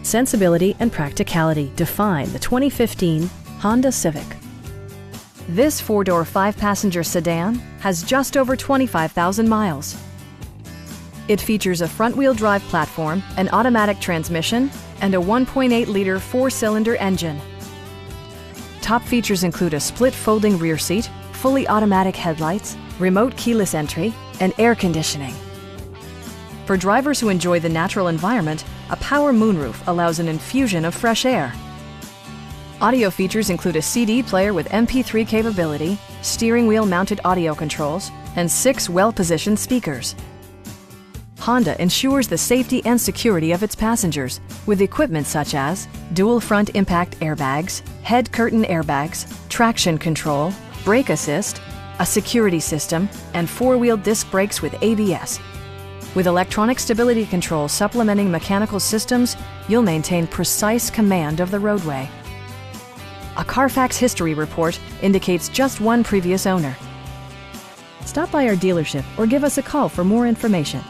sensibility and practicality define the 2015 Honda Civic. This four-door, five-passenger sedan has just over 25,000 miles. It features a front-wheel drive platform, an automatic transmission, and a 1.8-liter four-cylinder engine. Top features include a split folding rear seat, fully automatic headlights, remote keyless entry, and air conditioning. For drivers who enjoy the natural environment, a power moonroof allows an infusion of fresh air. Audio features include a CD player with MP3 capability, steering wheel mounted audio controls, and 6 well-positioned speakers. Honda ensures the safety and security of its passengers with equipment such as dual front impact airbags, head curtain airbags, traction control, brake assist, a security system, and four-wheel disc brakes with ABS. With electronic stability control supplementing mechanical systems, you'll maintain precise command of the roadway. A Carfax history report indicates just one previous owner. Stop by our dealership or give us a call for more information.